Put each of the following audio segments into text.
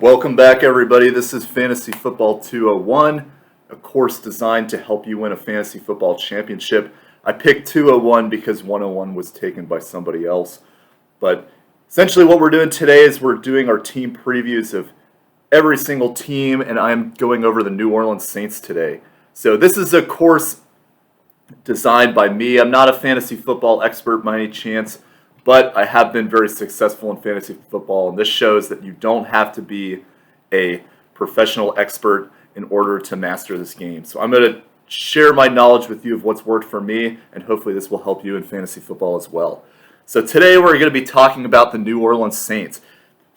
Welcome back, everybody. This is Fantasy Football 201, a course designed to help you win a fantasy football championship. I picked 201 because 101 was taken by somebody else. But essentially what we're doing today is we're doing our team previews of every single team, and I'm going over the New Orleans Saints today. So this is a course designed by me. I'm not a fantasy football expert by any chance, but I have been very successful in fantasy football, and this shows that you don't have to be a professional expert in order to master this game. So I'm going to share my knowledge with you of what's worked for me, and hopefully this will help you in fantasy football as well. So today we're going to be talking about the New Orleans Saints.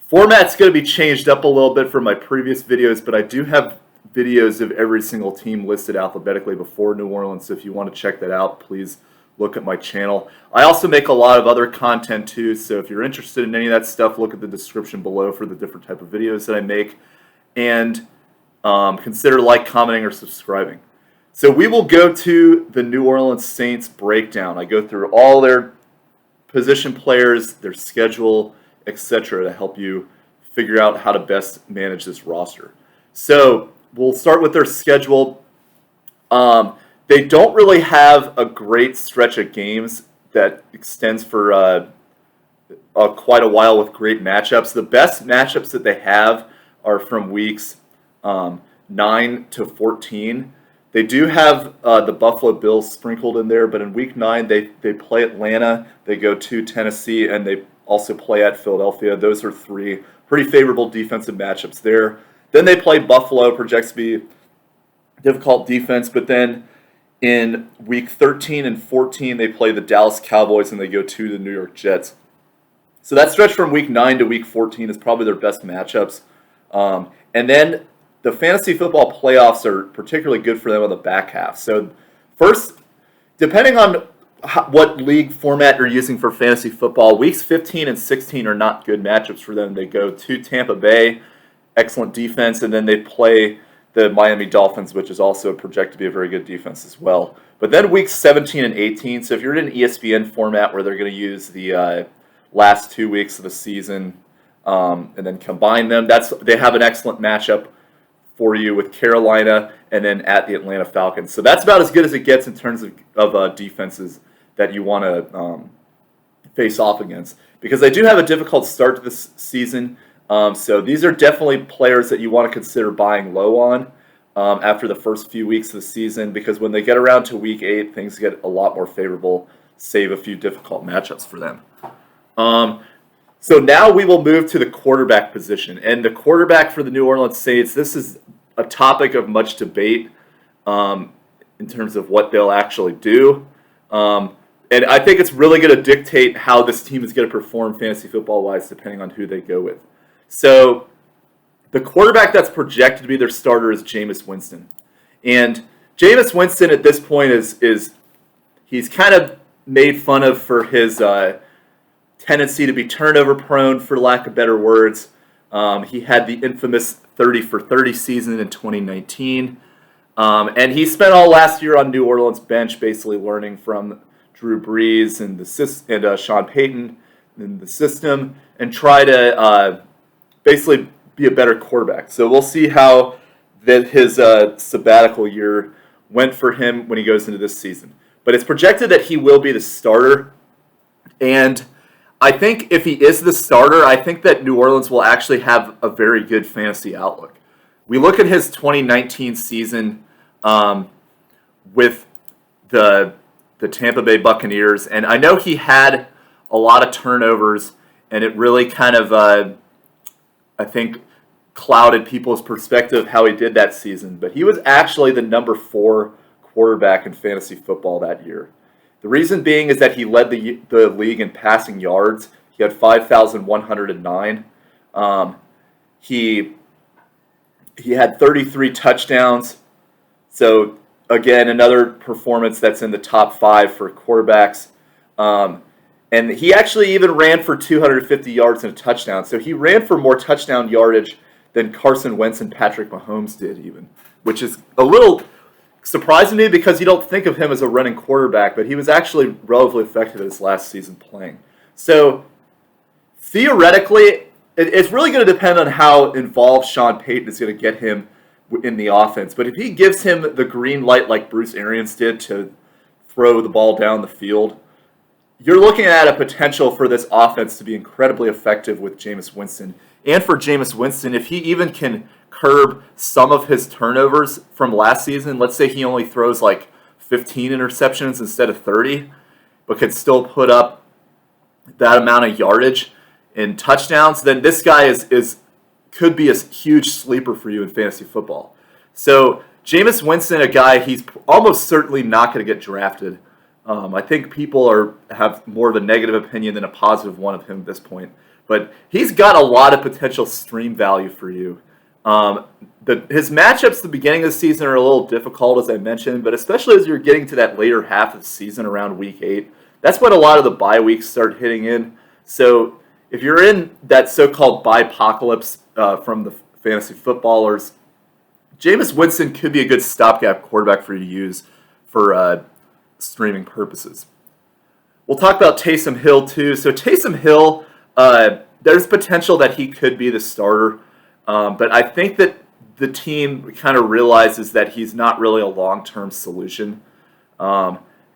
Format's going to be changed up a little bit from my previous videos, but I do have videos of every single team listed alphabetically before New Orleans, so if you want to check that out, please look at my channel. I also make a lot of other content too, so if you're interested in any of that stuff, look at the description below for the different type of videos that I make, and consider like, commenting, or subscribing. So we will go to the New Orleans Saints breakdown. I go through all their position players, their schedule, etc. to help you figure out how to best manage this roster. So we'll start with their schedule. They don't really have a great stretch of games that extends for quite a while with great matchups. The best matchups that they have are from weeks 9 to 14. They do have the Buffalo Bills sprinkled in there, but in week 9 they play Atlanta, they go to Tennessee, and they also play at Philadelphia. Those are three pretty favorable defensive matchups there. Then they play Buffalo, projects to be difficult defense, but then in week 13 and 14, they play the Dallas Cowboys and they go to the New York Jets. So that stretch from week 9 to week 14 is probably their best matchups. And then the fantasy football playoffs are particularly good for them on the back half. So first, depending on what league format you're using for fantasy football, weeks 15 and 16 are not good matchups for them. They go to Tampa Bay, excellent defense, and then they play the Miami Dolphins, which is also projected to be a very good defense as well. But then weeks 17 and 18, so if you're in an ESPN format where they're going to use the last 2 weeks of the season and then combine them, they have an excellent matchup for you with Carolina and then at the Atlanta Falcons. So that's about as good as it gets in terms of defenses that you want to face off against, because they do have a difficult start to this season. So these are definitely players that you want to consider buying low on after the first few weeks of the season, because when they get around to week 8, things get a lot more favorable, save a few difficult matchups for them. So now we will move to the quarterback position. And the quarterback for the New Orleans Saints, this is a topic of much debate in terms of what they'll actually do. And I think it's really going to dictate how this team is going to perform fantasy football-wise, depending on who they go with. So the quarterback that's projected to be their starter is Jameis Winston. And Jameis Winston at this point he's kind of made fun of for his tendency to be turnover prone, for lack of better words. He had the infamous 30 for 30 season in 2019. And he spent all last year on New Orleans bench, basically learning from Drew Brees and Sean Payton in the system, and try to basically be a better quarterback. So we'll see how his sabbatical year went for him when he goes into this season. But it's projected that he will be the starter. And I think if he is the starter, I think that New Orleans will actually have a very good fantasy outlook. We look at his 2019 season with the Tampa Bay Buccaneers, and I know he had a lot of turnovers, and it really kind of I think clouded people's perspective of how he did that season. But he was actually the number 4 quarterback in fantasy football that year. The reason being is that he led the league in passing yards. He had 5,109. He had 33 touchdowns. So again, another performance that's in the top 5 for quarterbacks. And he actually even ran for 250 yards and a touchdown. So he ran for more touchdown yardage than Carson Wentz and Patrick Mahomes did even, which is a little surprising to me because you don't think of him as a running quarterback, but he was actually relatively effective in his last season playing. So theoretically, it's really going to depend on how involved Sean Payton is going to get him in the offense. But if he gives him the green light like Bruce Arians did to throw the ball down the field, you're looking at a potential for this offense to be incredibly effective with Jameis Winston. And for Jameis Winston, if he even can curb some of his turnovers from last season, let's say he only throws like 15 interceptions instead of 30, but could still put up that amount of yardage and touchdowns, then this guy could be a huge sleeper for you in fantasy football. So Jameis Winston, a guy, he's almost certainly not going to get drafted. I think people have more of a negative opinion than a positive one of him at this point. But he's got a lot of potential stream value for you. His matchups at the beginning of the season are a little difficult, as I mentioned, but especially as you're getting to that later half of the season around week 8, that's when a lot of the bye weeks start hitting in. So if you're in that so-called bye-apocalypse from the fantasy footballers, Jameis Winston could be a good stopgap quarterback for you to use for streaming purposes. We'll talk about Taysom Hill too. So Taysom Hill, there's potential that he could be the starter, but I think that the team kind of realizes that he's not really a long-term solution.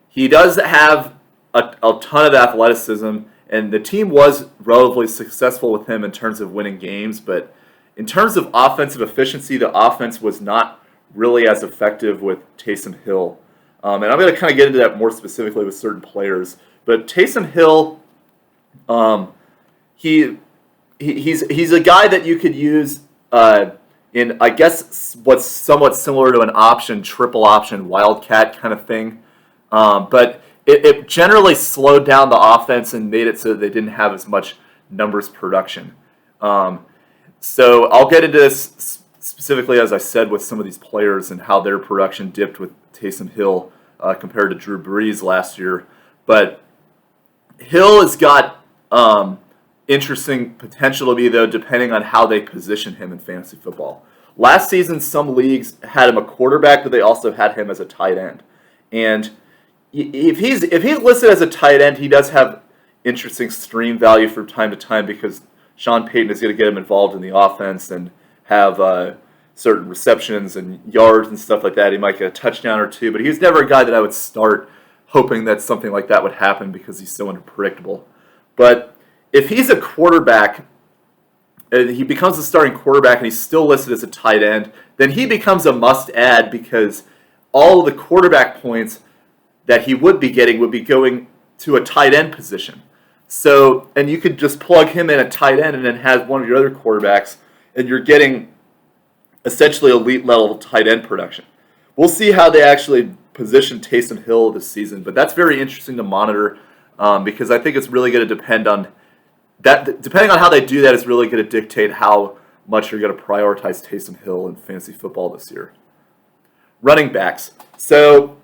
He does have a ton of athleticism, and the team was relatively successful with him in terms of winning games, but in terms of offensive efficiency, the offense was not really as effective with Taysom Hill. And I'm going to kind of get into that more specifically with certain players. But Taysom Hill, he's a guy that you could use in, I guess, what's somewhat similar to an option, triple option, wildcat kind of thing. But it generally slowed down the offense and made it so that they didn't have as much numbers production. So I'll get into this specifically, as I said, with some of these players and how their production dipped with Taysom Hill compared to Drew Brees last year. But Hill has got interesting potential to be, though, depending on how they position him in fantasy football. Last season, some leagues had him a quarterback, but they also had him as a tight end. And if he's listed as a tight end, he does have interesting stream value from time to time because Sean Payton is going to get him involved in the offense and have certain receptions and yards and stuff like that. He might get a touchdown or two, but he's never a guy that I would start hoping that something like that would happen because he's so unpredictable. But if he's a quarterback, and he becomes a starting quarterback and he's still listed as a tight end, then he becomes a must-add because all of the quarterback points that he would be getting would be going to a tight end position. So, and you could just plug him in at tight end and then have one of your other quarterbacks, and you're getting essentially elite level tight end production. We'll see how they actually position Taysom Hill this season, but that's very interesting to monitor because I think it's really going to depend on that. Depending on how they do that is really going to dictate how much you're going to prioritize Taysom Hill in fantasy football this year. Running backs. So,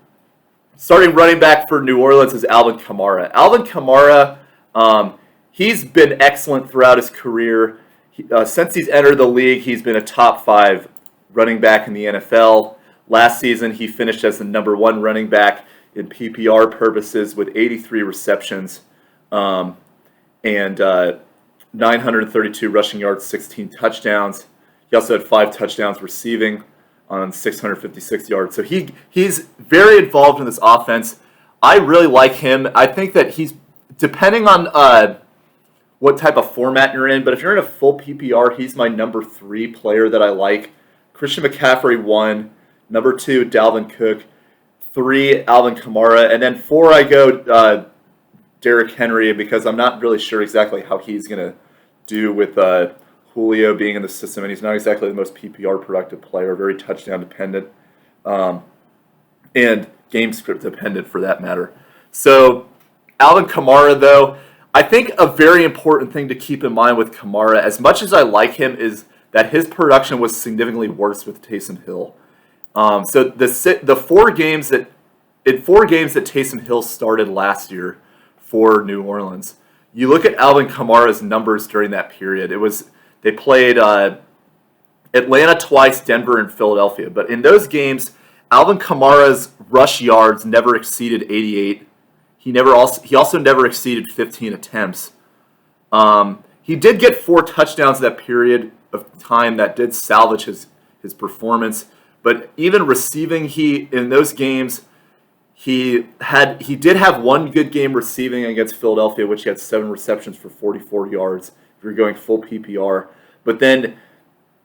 starting running back for New Orleans is Alvin Kamara. Alvin Kamara, he's been excellent throughout his career. Since he's entered the league, he's been a top 5 running back in the NFL. Last season, he finished as the number 1 running back in PPR purposes with 83 receptions and 932 rushing yards, 16 touchdowns. He also had 5 touchdowns receiving on 656 yards. So he's very involved in this offense. I really like him. I think that he's, depending on what type of format you're in, but if you're in a full PPR, he's my number 3 player that I like. Christian McCaffrey 1, number 2 Dalvin Cook, 3 Alvin Kamara, and then 4 I go Derrick Henry because I'm not really sure exactly how he's going to do with Julio being in the system, and he's not exactly the most PPR productive player, very touchdown dependent, and game script dependent for that matter. So Alvin Kamara, though, I think a very important thing to keep in mind with Kamara, as much as I like him, is that his production was significantly worse with Taysom Hill. So the 4 games that Taysom Hill started last year for New Orleans, you look at Alvin Kamara's numbers during that period. They played Atlanta twice, Denver, and Philadelphia. But in those games, Alvin Kamara's rush yards never exceeded 88. He also never exceeded 15 attempts. He did get 4 touchdowns in that period of time that did salvage his performance. But even receiving, in those games, he did have one good game receiving against Philadelphia, which he had 7 receptions for 44 yards. If you're going full PPR, but then,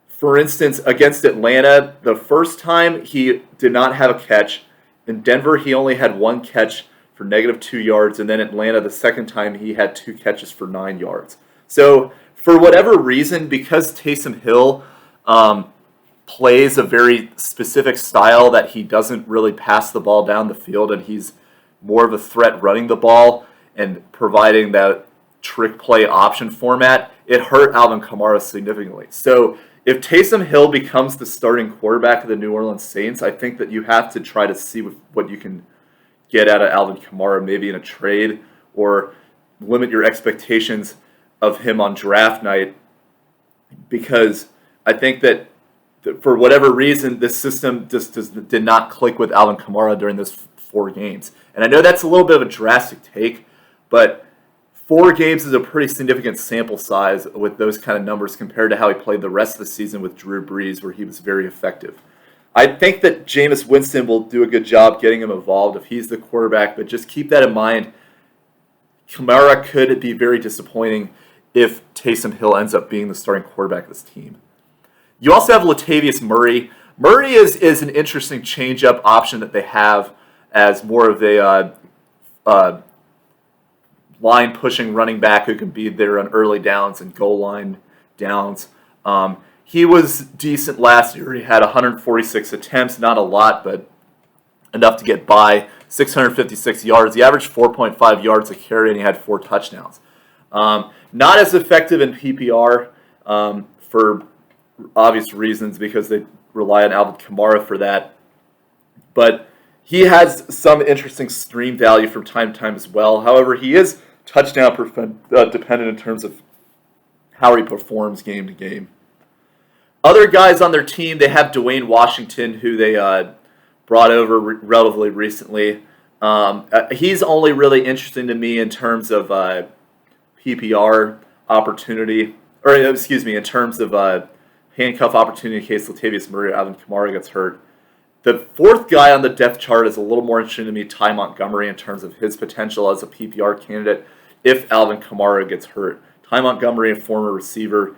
for instance, against Atlanta, the first time he did not have a catch. In Denver, he only had 1 catch for -2 yards, and then Atlanta, the second time, he had 2 catches for 9 yards. So, for whatever reason, because Taysom Hill plays a very specific style that he doesn't really pass the ball down the field, and he's more of a threat running the ball and providing that trick play option format, it hurt Alvin Kamara significantly. So, if Taysom Hill becomes the starting quarterback of the New Orleans Saints, I think that you have to try to see what you can get out of Alvin Kamara, maybe in a trade, or limit your expectations of him on draft night, because I think that for whatever reason, this system just did not click with Alvin Kamara during those 4 games. And I know that's a little bit of a drastic take, but 4 games is a pretty significant sample size with those kind of numbers compared to how he played the rest of the season with Drew Brees, where he was very effective. I think that Jameis Winston will do a good job getting him involved if he's the quarterback, but just keep that in mind. Kamara could be very disappointing if Taysom Hill ends up being the starting quarterback of this team. You also have Latavius Murray. Murray is an interesting change-up option that they have as more of a line-pushing running back who can be there on early downs and goal line downs. He was decent last year. He had 146 attempts, not a lot, but enough to get by. 656 yards. He averaged 4.5 yards a carry, and he had 4 touchdowns. Not as effective in PPR for obvious reasons, because they rely on Alvin Kamara for that. But he has some interesting stream value from time to time as well. However, he is touchdown dependent in terms of how he performs game to game. Other guys on their team, they have Dwayne Washington, who they brought over relatively recently. He's only really interesting to me in terms of PPR opportunity, or excuse me, in terms of handcuff opportunity in case Latavius Murray or Alvin Kamara gets hurt. The 4th guy on the depth chart is a little more interesting to me, Ty Montgomery, in terms of his potential as a PPR candidate if Alvin Kamara gets hurt. Ty Montgomery, a former receiver,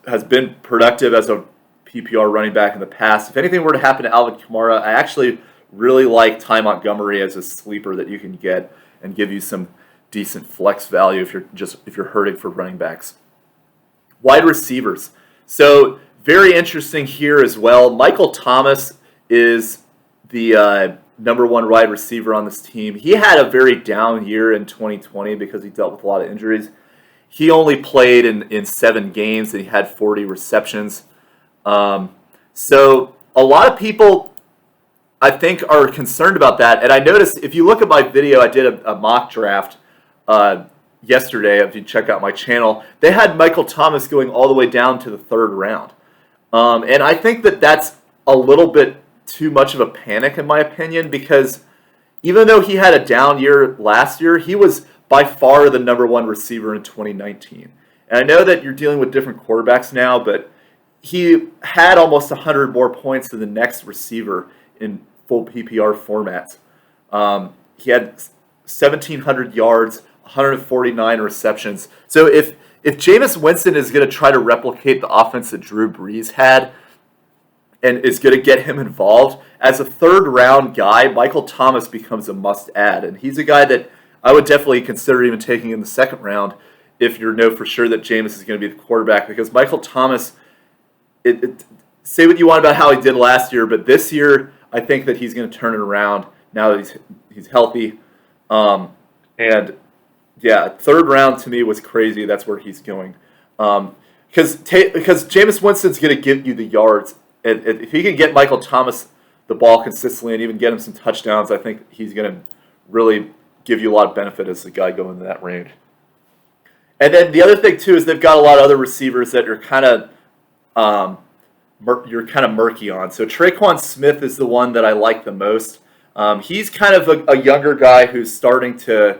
has been productive as a PPR running back in the past. If anything were to happen to Alvin Kamara, I actually really like Ty Montgomery as a sleeper that you can get and give you some decent flex value if you're hurting for running backs. Wide receivers. So very interesting here as well. Michael Thomas is the number 1 wide receiver on this team. He had a very down year in 2020 because he dealt with a lot of injuries. He only played in 7 games, and he had 40 receptions. So a lot of people, I think, are concerned about that. And I noticed, if you look at my video, I did a mock draft yesterday. If you check out my channel, they had Michael Thomas going all the way down to the 3rd round. And I think that that's a little bit too much of a panic, in my opinion, because even though he had a down year last year, he was by far the number 1 receiver in 2019. And I know that you're dealing with different quarterbacks now, but he had almost 100 more points than the next receiver in full PPR formats. He had 1,700 yards, 149 receptions. So if Jameis Winston is going to try to replicate the offense that Drew Brees had and is going to get him involved, as a 3rd round guy, Michael Thomas becomes a must-add. And he's a guy that I would definitely consider even taking in the 2nd round if you know for sure that Jameis is going to be the quarterback, because Michael Thomas, say what you want about how he did last year, but this year I think that he's going to turn it around now that he's healthy. And yeah, 3rd round to me was crazy. That's where he's going. Because Jameis Winston's going to give you the yards. If he can get Michael Thomas the ball consistently and even get him some touchdowns, I think he's going to really give you a lot of benefit as a guy going in that range. And then the other thing too is they've got a lot of other receivers that you're kind of murky on. So Traquan Smith is the one that I like the most. He's kind of a younger guy who's starting to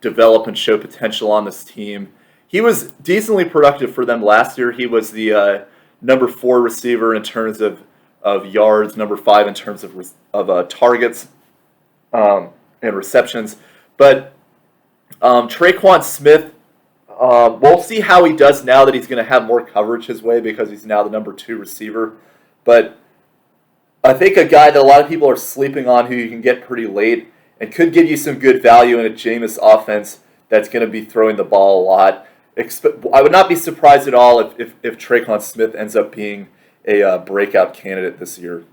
develop and show potential on this team. he was decently productive for them last year. He was the number 4 receiver in terms of yards, number 5 in terms of targets and receptions. But Tre'Quan Smith, we'll see how he does now that he's going to have more coverage his way because he's now the number 2 receiver. But I think a guy that a lot of people are sleeping on who you can get pretty late and could give you some good value in a Jameis offense that's going to be throwing the ball a lot. I would not be surprised at all if Tre'Quan Smith ends up being a breakout candidate this year.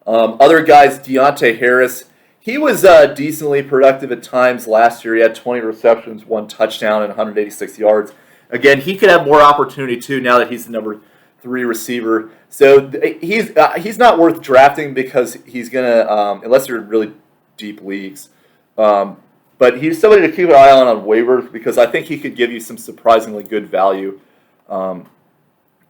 Other guys, Deontay Harris, he was decently productive at times last year. He had 20 receptions, 1 touchdown, and 186 yards. Again, he could have more opportunity too now that he's the number 3 receiver. So he's not worth drafting because he's gonna unless you're in really deep leagues. But he's somebody to keep an eye on waivers because I think he could give you some surprisingly good value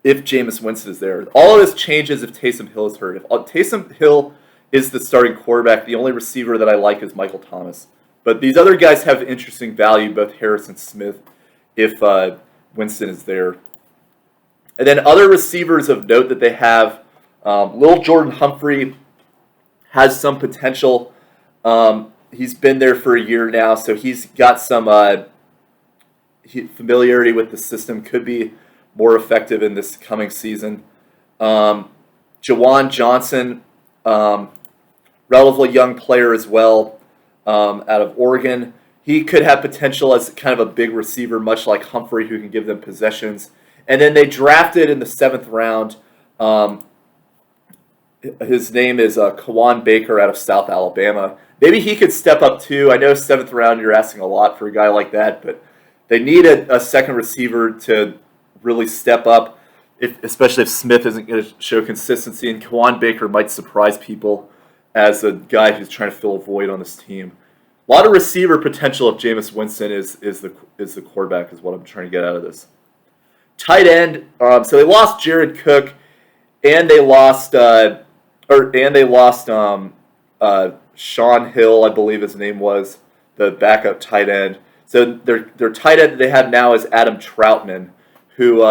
if Jameis Winston is there. All of this changes if Taysom Hill is hurt. If Taysom Hill is the starting quarterback, the only receiver that I like is Michael Thomas. But these other guys have interesting value, both Harris and Smith, if Winston is there. And then other receivers of note that they have, Lil Jordan Humphrey has some potential. He's been there for a year now, so he's got some familiarity with the system, could be more effective in this coming season. Jawan Johnson, relatively young player as well, out of Oregon. He could have potential as kind of a big receiver, much like Humphrey, who can give them possessions. And then they drafted in the 7th round. His name is Kawan Baker out of South Alabama. Maybe he could step up too. I know 7th round, you're asking a lot for a guy like that, but they need a second receiver to really step up, especially if Smith isn't going to show consistency. And Kawan Baker might surprise people as a guy who's trying to fill a void on this team. A lot of receiver potential if Jameis Winston is the quarterback, is what I'm trying to get out of this. Tight end. So they lost Jared Cook, and they lost Sean Hill, I believe his name was, the backup tight end. So their tight end that they have now is Adam Troutman, who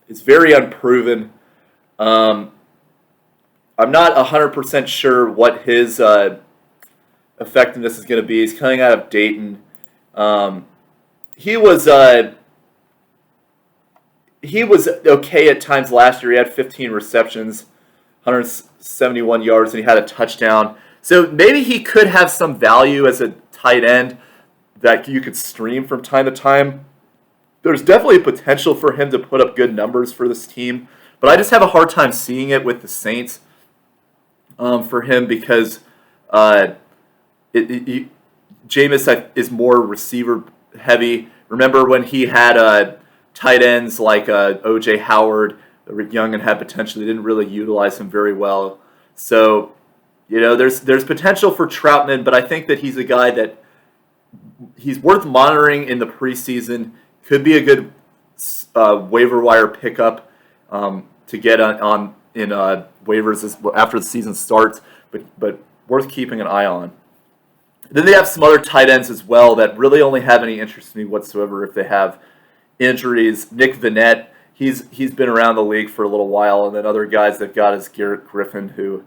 is very unproven. I'm not 100% sure what his effectiveness is going to be. He's coming out of Dayton. He was okay at times last year. He had 15 receptions, 171 yards, and he had a touchdown. So maybe he could have some value as a tight end that you could stream from time to time. There's definitely potential for him to put up good numbers for this team, but I just have a hard time seeing it with the Saints for him because Jameis is more receiver heavy. Remember when he had tight ends like O.J. Howard, young and had potential. They didn't really utilize him very well. So, there's potential for Troutman, but I think that he's a guy that he's worth monitoring in the preseason. Could be a good waiver wire pickup to get on in waivers after the season starts, but worth keeping an eye on. Then they have some other tight ends as well that really only have any interest in me whatsoever if they have injuries. Nick Vannett, he's been around the league for a little while, and then other guys they've got is Garrett Griffin, who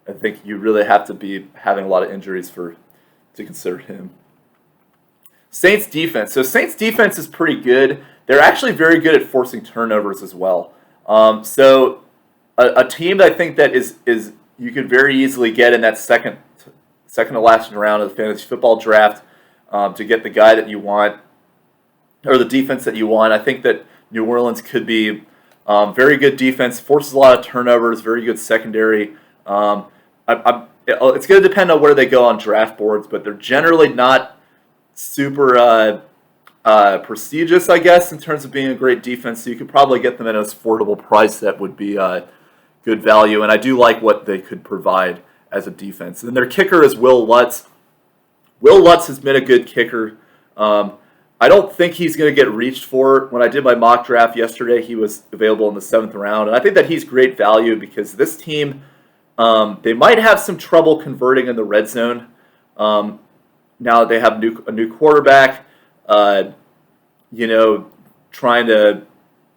I think you really have to be having a lot of injuries to consider him. Saints defense. So Saints defense is pretty good. They're actually very good at forcing turnovers as well. So a team that I think that is you could very easily get in that second to last round of the fantasy football draft to get the guy that you want or the defense that you want. I think that New Orleans could be very good defense, forces a lot of turnovers, very good secondary. It's going to depend on where they go on draft boards, but they're generally not super prestigious, I guess, in terms of being a great defense. So you could probably get them at an affordable price that would be good value. And I do like what they could provide as a defense. And their kicker is Will Lutz. Will Lutz has been a good kicker. I don't think he's going to get reached for. When I did my mock draft yesterday, he was available in the 7th round. And I think that he's great value because this team, they might have some trouble converting in the red zone. Now that they have a new quarterback, trying to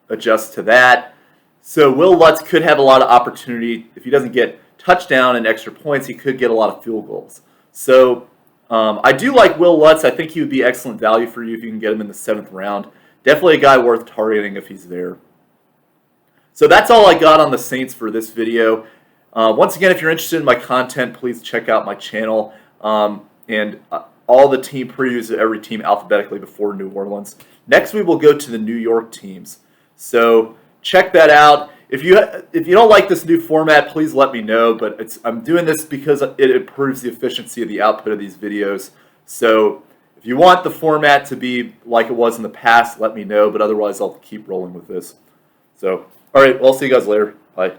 adjust to that. So Will Lutz could have a lot of opportunity. If he doesn't get touchdown and extra points, he could get a lot of field goals. So I do like Will Lutz. I think he would be excellent value for you if you can get him in the 7th round. Definitely a guy worth targeting if he's there. So that's all I got on the Saints for this video. Once again, if you're interested in my content, please check out my channel. And all the team previews of every team alphabetically before New Orleans. Next, we will go to the New York teams. So check that out. If you don't like this new format, please let me know. But I'm doing this because it improves the efficiency of the output of these videos. So if you want the format to be like it was in the past, let me know. But otherwise, I'll keep rolling with this. So, all right, well, I'll see you guys later. Bye.